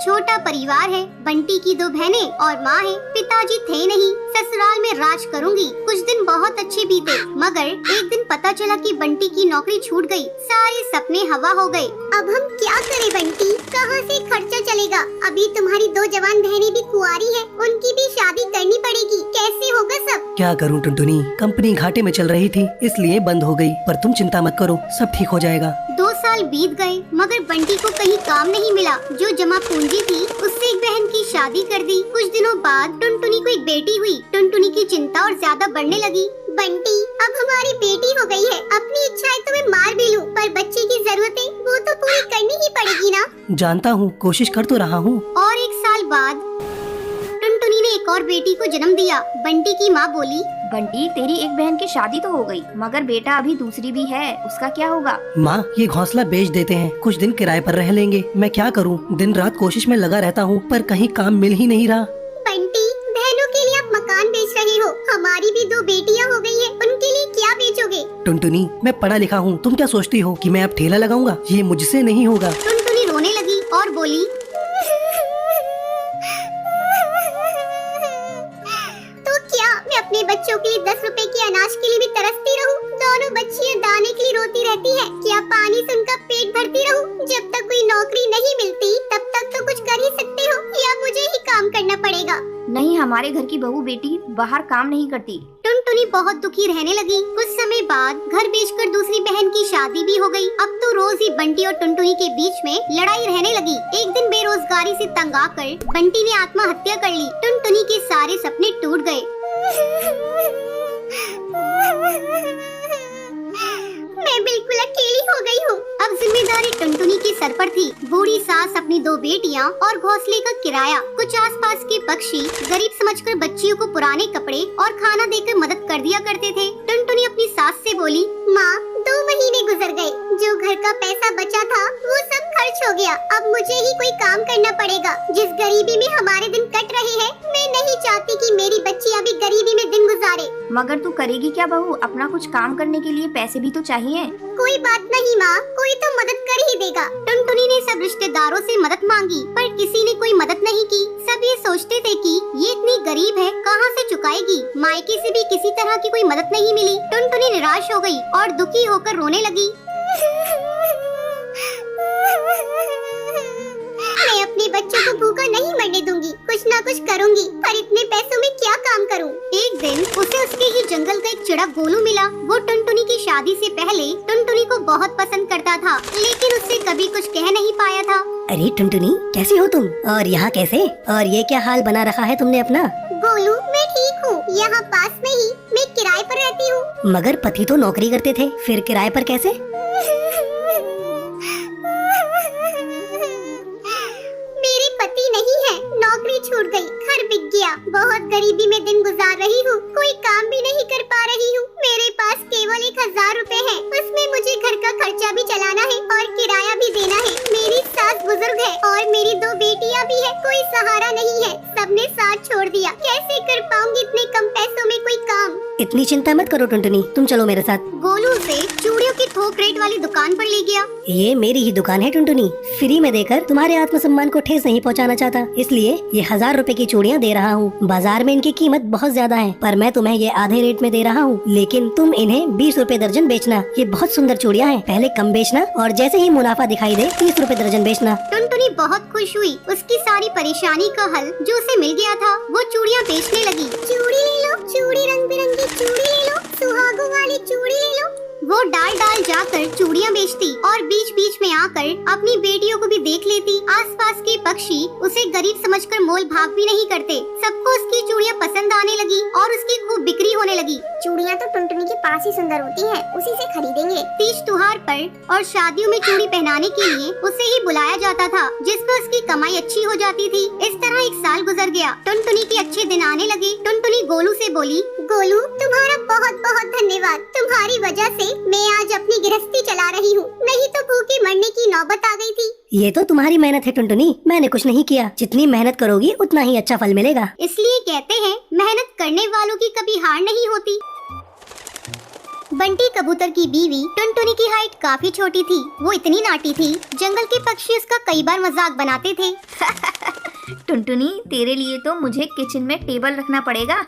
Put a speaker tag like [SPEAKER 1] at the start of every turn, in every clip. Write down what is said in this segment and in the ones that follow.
[SPEAKER 1] छोटा परिवार है, बंटी की 2 बहनें और माँ है। पिताजी थे नहीं, ससुराल में राज करूंगी। कुछ दिन बहुत अच्छे बीते, मगर एक दिन पता चला कि बंटी की नौकरी छूट गई। सारे सपने हवा हो गए। अब हम क्या करें बंटी, कहाँ से खर्चा चलेगा? अभी तुम्हारी 2 जवान बहनें भी कुंवारी है, उनकी भी शादी करनी पड़ेगी। कैसे होगा सब?
[SPEAKER 2] क्या करूं टुनटुनी, कंपनी घाटे में चल रही थी इसलिए बंद हो गई, पर तुम चिंता मत करो, सब ठीक हो जाएगा।
[SPEAKER 1] 2 साल बीत गए, मगर बंटी को कहीं काम नहीं मिला। जो जमा पूंजी थी उससे एक बहन की शादी कर दी। कुछ दिनों बाद टुनटुनी को एक बेटी हुई। टुनटुनी की चिंता और ज्यादा बढ़ने लगी। बंटी, अब हमारी बेटी हो गई है, अपनी इच्छाएं तो मैं मार भी लूं, पर बच्चे की जरूरतें वो तो पूरी करनी ही पड़ेगी ना।
[SPEAKER 2] जानता हूँ, कोशिश कर तो रहा हूँ।
[SPEAKER 1] और 1 साल बाद टुनटुनी ने एक और बेटी को जन्म दिया। बंटी की माँ बोली,
[SPEAKER 3] बंटी, तेरी एक बहन की शादी तो हो गई, मगर बेटा अभी दूसरी भी है, उसका क्या होगा?
[SPEAKER 2] माँ, ये घोंसला बेच देते हैं, कुछ दिन किराए पर रह लेंगे। मैं क्या करूँ, दिन रात कोशिश में लगा रहता हूँ, पर कहीं काम मिल ही नहीं रहा।
[SPEAKER 1] बंटी, बहनों के लिए आप मकान बेच रहे हो, हमारी भी 2 बेटियां हो गई है, उनके लिए क्या बेचोगे?
[SPEAKER 2] टुनटुनी, मैं पढ़ा लिखा हूँ, तुम क्या सोचती हो कि मैं अब ठेला लगाऊंगा? ये मुझसे नहीं होगा।
[SPEAKER 1] टुनटुनी रोने लगी और बोली, तो क्या मैं अपने बच्चों के लिए 10 रुपए के अनाज के लिए भी तरसती रहूं? दोनों बच्चियां दाने के लिए रोती रहती है, क्या पानी से उनका पेट भरती रहूं? जब तक कोई नौकरी नहीं मिलती तब तक तो कुछ कर ही सकते हो, या मुझे ही काम करना पड़ेगा?
[SPEAKER 3] नहीं, हमारे घर की बहू बेटी बाहर काम नहीं करती।
[SPEAKER 1] टुनटुनी बहुत दुखी रहने लगी। कुछ समय बाद घर बेचकर दूसरी बहन की शादी भी हो गई। अब तो रोज ही बंटी और टुनटुनी के बीच में लड़ाई रहने लगी। एक दिन बेरोजगारी से तंग आकर बंटी ने आत्महत्या कर ली। टुनटुनी के सारे सपने टूट गए। मैं बिल्कुल अकेली हो गई हूँ। अब जिम्मेदारी टुनटुनी के सर पर थी। बूढ़ी सास, अपनी 2 बेटियाँ और घोंसले का किराया। कुछ आसपास के पक्षी गरीब समझकर बच्चियों को पुराने कपड़े और खाना देकर मदद कर दिया करते थे। टुनटुनी अपनी सास से बोली, माँ, 2 महीने गुजर गए, जो घर का पैसा बचा था वो सब खर्च हो गया। अब मुझे ही कोई काम करना पड़ेगा। जिस गरीबी में हमारे दिन कट रहे हैं, मैं नहीं चाहती कि मेरी बच्चियाँ भी गरीबी में दिन गुजारे।
[SPEAKER 3] मगर तू करेगी क्या बहू? अपना कुछ काम करने के लिए पैसे भी तो चाहिए।
[SPEAKER 1] कोई बात नहीं माँ, कोई तो मदद कर ही देगा। टुनटुनी ने सब रिश्तेदारों से मदद मांगी, पर किसी ने कोई मदद नहीं की। सब ये सोचते थे कि ये इतनी गरीब है, कहाँ से चुकाएगी। मायके से भी किसी तरह की कोई मदद नहीं मिली। टुनटुनी निराश हो गई और दुखी होकर रोने लगी। मैं अपने बच्चों को भूखा नहीं मरने दूंगी, कुछ ना कुछ करूंगी, पर इतने पैसों में क्या काम करूं? एक दिन उसे उसके ही जंगल का एक चिड़क गोलू मिला। वो टुनटुनी की शादी से पहले टुनटुनी को बहुत पसंद करता था, लेकिन उससे कभी कुछ कह नहीं पाया था।
[SPEAKER 4] अरे टुनटुनी, कैसी हो तुम? और यहाँ कैसे? और ये क्या हाल बना रखा है तुमने अपना?
[SPEAKER 1] गोलू, मैं ठीक हूँ, यहाँ पास में ही मैं किराए पर रहती हूँ।
[SPEAKER 4] मगर पति तो नौकरी करते थे, फिर किराए पर कैसे?
[SPEAKER 1] मेरे पति नहीं है, नौकरी छूट गई, घर बिक गया। बहुत गरीबी में दिन गुजार रही हूँ, कोई काम भी नहीं कर पा रही हूँ। मेरे पास केवल 1000 रुपए है, उसमें मुझे घर का खर्चा भी चलाना है और किराया भी देना है। मेरी सास बुजुर्ग है और मेरी 2 बेटियाँ भी है, कोई सहारा नहीं है, सबने साथ छोड़ दिया। कैसे कर पाऊंगी इतने कम पैसों में कोई काम?
[SPEAKER 4] इतनी चिंता मत करो टुनटुनी, तुम चलो मेरे साथ।
[SPEAKER 1] गोलू उसे चूड़ियों की थोक रेट वाली दुकान पर ले गया।
[SPEAKER 4] ये मेरी ही दुकान है टुनटुनी, फ्री में देकर तुम्हारे आत्मसम्मान को ठेस नहीं पहुंचाना चाहता, इसलिए ये 1000 रुपए की चूड़ियाँ दे रहा हूँ। बाजार में इनकी कीमत बहुत ज्यादा है, पर मैं तुम्हें ये आधे रेट में दे रहा हूँ, लेकिन तुम इन्हें 20 रुपए दर्जन बेचना। ये बहुत सुंदर चूड़ियाँ हैं, पहले कम बेचना और जैसे ही मुनाफा दिखाई दे 30 रुपए दर्जन बेचना।
[SPEAKER 1] टुनटुनी बहुत खुश हुई। उसकी सारी परेशानी का हल जो उसे मिल गया था, वो चूड़ियाँ बेचने लगी। चूड़ी ले लो, चूड़ी रंग बिरंगी चूड़ी ले लो, सुहागों वाली चूड़ी ले लो। वो डाल डाल जाकर चूड़ियाँ बेचती और बीच बीच में आकर अपनी बेटियों को भी देख लेती। आसपास के पक्षी उसे गरीब समझकर मोल भाव भी नहीं करते। सबको उसकी चूड़ियाँ पसंद आने लगी और उसकी खूब बिक्री होने लगी। चूड़ियाँ तो टुनटुनी के पास ही सुंदर होती हैं, उसी से खरीदेंगे। तीज त्योहार पर और शादियों में चूड़ी पहनाने के लिए उसे ही बुलाया जाता था, जिस पर उसकी कमाई अच्छी हो जाती थी। इस तरह 1 साल गुजर गया। टुनटुनी के अच्छे दिन आने लगे। टुनटुनी गोलू से बोली, गोलू, तुम्हारा बहुत बहुत धन्यवाद। तुम्हारी वजह से मैं आज अपनी गृहस्थी चला रही हूँ, नहीं तो भूखे मरने की नौबत आ गई थी।
[SPEAKER 4] ये तो तुम्हारी मेहनत है टुनटुनी, मैंने कुछ नहीं किया। जितनी मेहनत करोगी उतना ही अच्छा फल मिलेगा।
[SPEAKER 1] इसलिए कहते हैं, मेहनत करने वालों की कभी हार नहीं होती। बंटी कबूतर की बीवी टुनटुनी की हाइट काफी छोटी थी। वो इतनी नाटी थी, जंगल के पक्षी उसका कई बार मजाक बनाते थे।
[SPEAKER 3] टुनटुनी, तेरे लिए तो मुझे किचन में टेबल रखना पड़ेगा।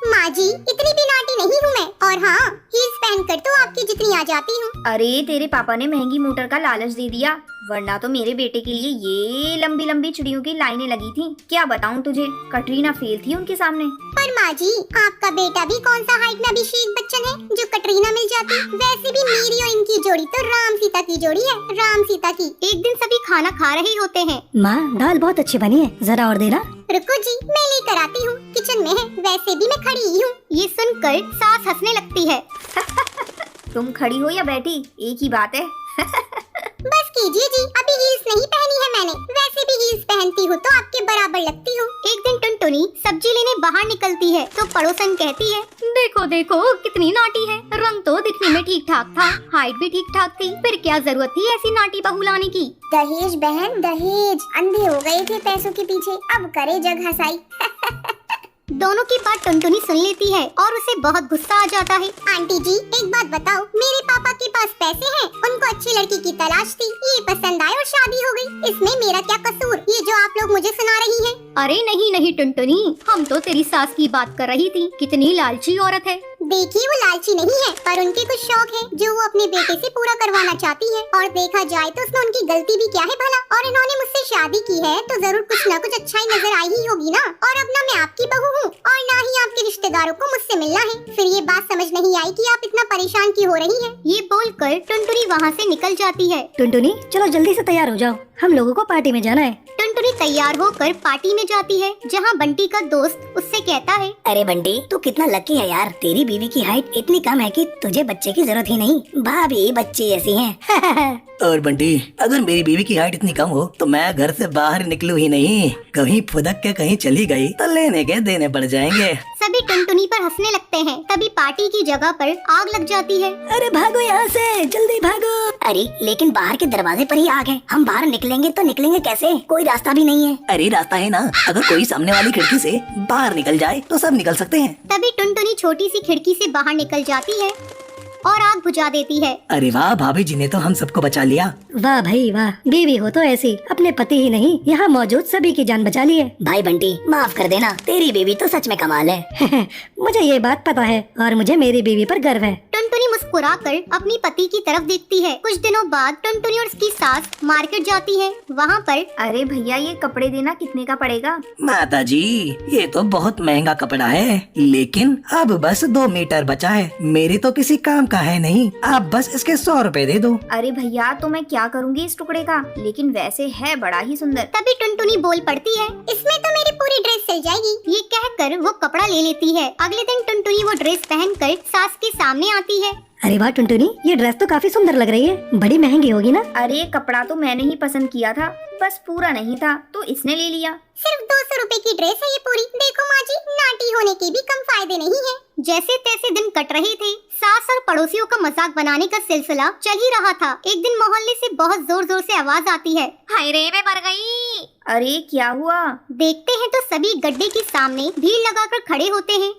[SPEAKER 1] माँ जी, इतनी भी नाटी नहीं हूँ मैं, और हाँ, हील्स पहनकर तो आपकी जितनी आ जाती हूँ।
[SPEAKER 3] अरे तेरे पापा ने महंगी मोटर का लालच दे दिया, वरना तो मेरे बेटे के लिए ये लंबी लंबी चिड़ियों की लाइनें लगी थी। क्या बताऊँ तुझे, कटरीना फेल थी उनके सामने।
[SPEAKER 1] पर माँ जी, आपका बेटा भी कौन सा हाइट में अभिषेक बच्चन है जो कटरीना मिल जाती। वैसे भी मेरी और इनकी जोड़ी तो राम सीता की जोड़ी है, राम सीता की। एक दिन सभी खाना खा रहे होते हैं।
[SPEAKER 4] माँ, दाल बहुत अच्छी बनी है, जरा और देना।
[SPEAKER 1] रुको जी, मैं लेकर आती हूँ, किचन में है, वैसे भी मैं खड़ी ही हूँ। ये सुनकर सास हंसने लगती है।
[SPEAKER 3] तुम खड़ी हो या बैठी, एक ही बात है।
[SPEAKER 1] बस कीजिए जी, अभी हील्स नहीं पहनी है मैंने, वैसे भी हील्स पहनती हूँ तो आपके बराबर लगती हूँ। एक दिन टुनटुनी सब्जी लेने बाहर निकलती है तो पड़ोसन कहती है, देखो देखो कितनी नाटी है। रंग तो दिखने में ठीक ठाक था, हाइट भी ठीक ठाक थी, फिर क्या जरूरत थी ऐसी नाटी बहू लाने की। दहेज बहन दहेज, अंधे हो गए थे पैसों के पीछे, अब करे जग हंसाई। दोनों की बात टुनटुनी सुन लेती है और उसे बहुत गुस्सा आ जाता है। आंटी जी, एक बात बताओ, मेरे पापा के पास पैसे हैं, उनको अच्छी लड़की की तलाश थी, ये पसंद आए और शादी हो गई, इसमें मेरा क्या कसूर, ये जो आप लोग मुझे सुना रही हैं? अरे नहीं नहीं टुनटुनी, हम तो तेरी सास की बात कर रही थी, कितनी लालची औरत है। देखिए, वो लालची नहीं है, पर उनके कुछ शौक है जो वो अपने बेटे से पूरा करवाना चाहती है, और देखा जाए तो उसमें उनकी गलती भी क्या है भला। और इन्होंने मुझसे शादी की है तो जरूर कुछ न कुछ अच्छाई नजर आई ही होगी ना। और अब ना मैं आपकी बहू हूँ और ना ही आपके रिश्तेदारों को मुझसे मिलना है। फिर ये बात समझ नहीं आई कि आप इतना परेशान क्यों हो रही हैं। ये बोलकर टुनटुनी वहाँ से निकल जाती है।
[SPEAKER 4] टुनटुनी, चलो जल्दी से तैयार हो जाओ, हम लोगों को पार्टी में जाना है।
[SPEAKER 1] टुनटुनी तैयार होकर पार्टी में जाती है, जहाँ बंटी का दोस्त उससे कहता है,
[SPEAKER 4] अरे बंटी, तू कितना लकी है यार, तेरी बीवी की हाइट इतनी कम है कि तुझे बच्चे की जरूरत ही नहीं, भाभी बच्चे ऐसी हैं।
[SPEAKER 2] और बंटी, अगर मेरी बीवी की हाइट इतनी कम हो तो मैं घर से बाहर निकलूं ही नहीं। कहीं फुदक के कहीं चली गई तो लेने के देने पड़ जाएंगे।
[SPEAKER 1] सभी टुनटुनी पर हंसने लगते हैं। तभी पार्टी की जगह पर आग लग जाती है।
[SPEAKER 4] अरे भागो यहाँ से, जल्दी भागो। अरे लेकिन बाहर के दरवाजे पर ही आग है, हम बाहर निकलेंगे तो निकलेंगे कैसे, कोई रास्ता भी नहीं है।
[SPEAKER 2] अरे रास्ता है ना, अगर कोई सामने वाली खिड़की से बाहर निकल जाए तो सब निकल सकते हैं।
[SPEAKER 1] तभी टुनटुनी छोटी सी खिड़की से बाहर निकल जाती है और आग बुझा देती है।
[SPEAKER 2] अरे वाह, भाभी जी ने तो हम सबको बचा लिया।
[SPEAKER 4] वाह भाई वाह, बीवी हो तो ऐसी, अपने पति ही नहीं यहाँ मौजूद सभी की जान बचा ली है। भाई बंटी, माफ कर देना, तेरी बीवी तो सच में कमाल है। मुझे ये बात पता है और मुझे मेरी बीवी पर गर्व है।
[SPEAKER 1] टुनटुनी मुस्कुराकर अपनी पति की तरफ देखती है। कुछ दिनों बाद टुनटुनी और उसकी सास मार्केट जाती है। वहाँ पर,
[SPEAKER 3] अरे भैया, ये कपड़े देना कितने का पड़ेगा?
[SPEAKER 2] माता जी, ये तो बहुत महंगा कपड़ा है, लेकिन अब बस 2 मीटर बचा है, मेरे तो किसी काम का है नहीं, आप बस इसके 100 रुपए दे दो।
[SPEAKER 3] अरे भैया, तो मैं क्या करूँगी इस टुकड़े का, लेकिन वैसे है बड़ा ही सुंदर।
[SPEAKER 1] तभी टुनटुनी बोल पड़ती है, इसमें तो मेरी पूरी ड्रेस सिल जाएगी। ये कहकर वो कपड़ा ले लेती है। अगले दिन टुनटुनी वो ड्रेस पहनकर सास के सामने आती है।
[SPEAKER 4] अरे वाह टुनटुनी, ये ड्रेस तो काफी सुंदर लग रही है, बड़ी महंगी होगी ना?
[SPEAKER 3] अरे कपड़ा तो मैंने ही पसंद किया था, बस पूरा नहीं था तो इसने ले लिया।
[SPEAKER 1] सिर्फ 200 रुपए की ड्रेस है ये पूरी। देखो माँ जी, नाटी होने के भी कम फायदे नहीं है। जैसे तैसे दिन कट रहे थे। सास और पड़ोसियों का मजाक बनाने का सिलसिला चल ही रहा था। एक दिन मोहल्ले से बहुत जोर जोर से आवाज आती है, हाय रे मैं मर गई।
[SPEAKER 3] अरे क्या हुआ?
[SPEAKER 1] देखते हैं तो सभी गड्ढे के सामने भीड़ लगाकर खड़े होते हैं।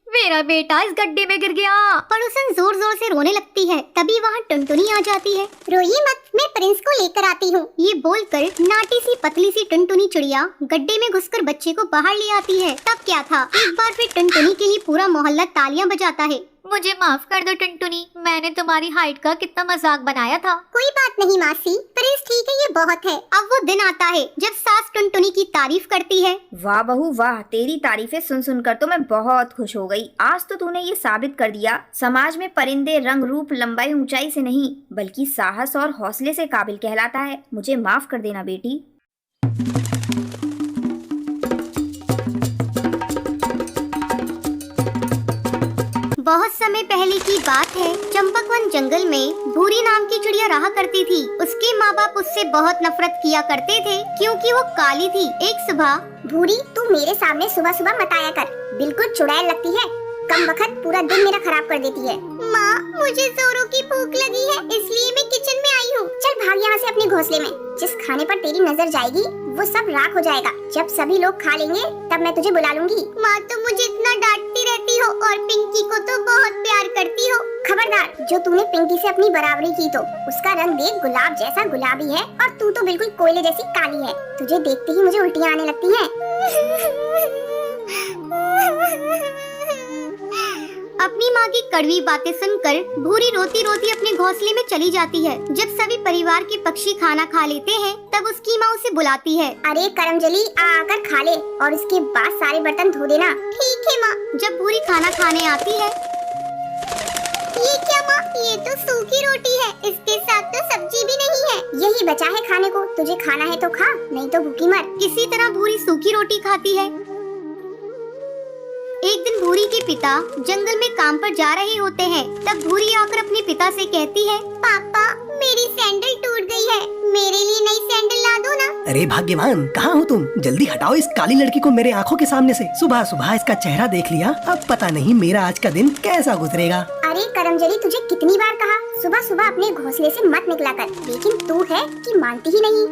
[SPEAKER 1] मेरा बेटा इस गड्ढे में गिर गया। पड़ोसन जोर जोर से रोने लगती है। तभी वहाँ टुनटुनी आ जाती है। रोइए मत, मैं प्रिंस को लेकर आती हूँ। ये बोलकर नाटी सी पतली सी टुनटुनी चिड़िया गड्ढे में घुसकर बच्चे को बाहर ले आती है। तब क्या था, एक बार फिर टुनटुनी के लिए पूरा मोहल्ला तालियां बजाता है। मुझे माफ कर दो टुनटुनी, मैंने तुम्हारी हाइट का कितना मजाक बनाया था। कोई बात नहीं मासी, प्रिंस ठीक है, ये बहुत है। अब वो दिन आता है जब सास टुनटुनी की तारीफ करती है।
[SPEAKER 3] वाह बहू वाह, तेरी तारीफें सुन सुनकर तो मैं बहुत खुश हो गई। आज तो तूने ये साबित कर दिया, समाज में परिंदे रंग रूप लंबाई ऊंचाई से नहीं बल्कि साहस और हौसले से काबिल कहलाता है। मुझे माफ कर देना बेटी।
[SPEAKER 1] बहुत समय पहले की बात है। चंपकवन जंगल में भूरी नाम की चिड़िया रहा करती थी। उसके माँ बाप उससे बहुत नफरत किया करते थे क्योंकि वो काली थी। एक सुबह, भूरी तू मेरे सामने सुबह सुबह मत आया कर, बिल्कुल चुड़ैल लगती है, कम वक्त पूरा दिन मेरा खराब कर देती है। माँ, मुझे जोरों की भूख लगी है, इसलिए मैं किचन में आई हूँ। चल भाग यहाँ से अपने घोंसले में। जिस खाने पर तेरी नजर जाएगी वो सब राख हो जाएगा। जब सभी लोग खा लेंगे तब मैं तुझे बुला लूंगी। माँ तुम मुझे इतना डांटती रहती हो और पिंकी को तो बहुत प्यार करती हो। खबरदार, जो तूने पिंकी से अपनी बराबरी की तो उसका रंग देख गुलाब जैसा गुलाबी है और तू तो बिल्कुल कोयले जैसी काली है। तुझे देखते ही मुझे उल्टियाँ आने लगती हैं।
[SPEAKER 5] अपनी माँ की कड़वी बातें सुनकर भूरी रोती रोती अपने घोंसले में चली जाती है। जब सभी परिवार के पक्षी खाना खा लेते हैं तब उसकी माँ उसे बुलाती है।
[SPEAKER 1] अरे करमजली आकर खा ले और उसके बाद सारे बर्तन धो देना। ठीक है माँ।
[SPEAKER 5] जब भूरी खाना खाने आती है,
[SPEAKER 1] ये क्या माँ, ये तो सूखी रोटी है, इसके साथ तो सब्जी भी नहीं है। यही बचा है खाने को, तुझे खाना है तो खा, नहीं तो भूखी मर।
[SPEAKER 5] किसी तरह भूरी सूखी रोटी खाती है। एक दिन भूरी के पिता जंगल में काम पर जा रहे होते हैं। तब भूरी आकर अपने पिता से कहती है,
[SPEAKER 1] पापा मेरी सैंडल टूट गई है, मेरे लिए नई सैंडल ला दो ना।
[SPEAKER 2] अरे भाग्यवान, कहाँ हो तुम? जल्दी हटाओ इस काली लड़की को मेरे आंखों के सामने से। सुबह सुबह इसका चेहरा देख लिया, अब पता नहीं मेरा आज का दिन कैसा गुजरेगा।
[SPEAKER 1] अरे करमजली, तुझे कितनी बार कहा सुबह सुबह अपने घोंसले से मत निकला कर, लेकिन तू है कि मानती ही नहीं।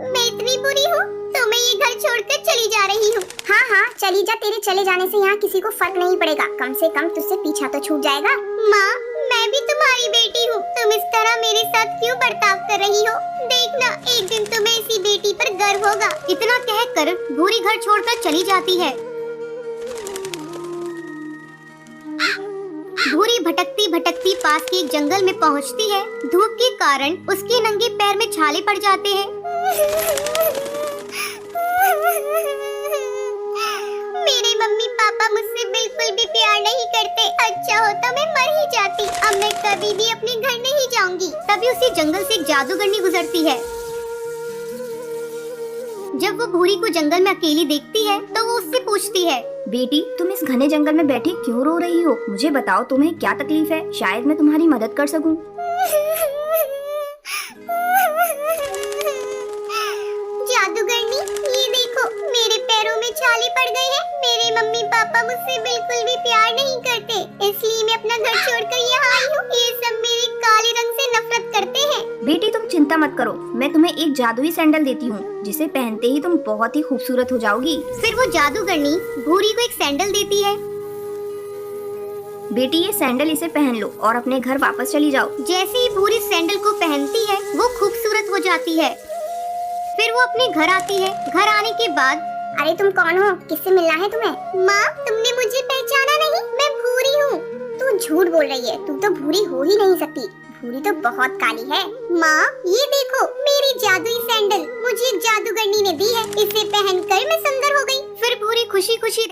[SPEAKER 1] मैं इतनी बुरी हूँ तो मैं ये घर छोड़कर चली जा रही हूँ। हाँ हाँ चली जा, तेरे चले जाने से यहाँ किसी को फर्क नहीं पड़ेगा, कम से कम तुझसे पीछा तो छूट जाएगा।
[SPEAKER 5] माँ मैं भी तुम्हारी बेटी हूँ, तुम इस तरह मेरे साथ क्यों बर्ताव कर रही हो? देखना एक दिन तुम्हें इसी बेटी पर गर्व होगा। इतना कहकर भूरी घर छोड़कर चली जाती है। भूरी भटकती भटकती पास के एक जंगल में पहुंचती है। धूप के कारण उसके नंगे पैर में छाले पड़ जाते हैं।
[SPEAKER 1] मेरे मम्मी पापा मुझसे बिल्कुल भी प्यार नहीं करते, अच्छा होता मैं मर ही जाती। अब मैं कभी भी अपने घर नहीं जाऊंगी।
[SPEAKER 5] तभी उसी जंगल से एक जादूगरनी गुजरती है। जब वो भूरी को जंगल में अकेली देखती है तो वो उससे पूछती है,
[SPEAKER 3] बेटी तुम इस घने जंगल में बैठी क्यों रो रही हो? मुझे बताओ तुम्हें क्या तकलीफ है, शायद मैं तुम्हारी मदद कर सकूं।
[SPEAKER 1] जादूगरनी ये देखो, मेरे पैरों में छाले पड़ गए हैं। मेरे मम्मी पापा मुझसे बिल्कुल भी प्यार नहीं करते, इसलिए मैं अपना घर छोड़कर यहाँ आई हूँ। ये सब मेरे काले रंग से नफरत करते हैं।
[SPEAKER 3] बेटी तुम चिंता मत करो, मैं तुम्हें एक जादुई सैंडल देती हूँ जिसे पहनते ही तुम बहुत ही खूबसूरत हो जाओगी।
[SPEAKER 5] फिर वो जादूगरनी भूरी को एक सैंडल देती है।
[SPEAKER 3] बेटी ये सैंडल इसे पहन लो और अपने घर वापस चली जाओ।
[SPEAKER 5] जैसे ही भूरी सैंडल को पहनती है वो खूबसूरत हो जाती है। फिर वो अपने घर आती है। घर आने के बाद,
[SPEAKER 1] अरे तुम कौन हो, किससे मिलना है तुम्हें? माँ तुमने मुझे पहचाना नहीं, मैं भूरी हूँ। तू झूठ बोल रही है, तू तो भूरी हो ही नहीं सकती, भूरी तो बहुत काली है। माँ ये देखो मेरी जादुई सैंडल मुझे एक जादूगरनी ने दी है, इसे पहनकर मैं सुंदर हो गई।
[SPEAKER 5] फिर भूरी खुशी खुशी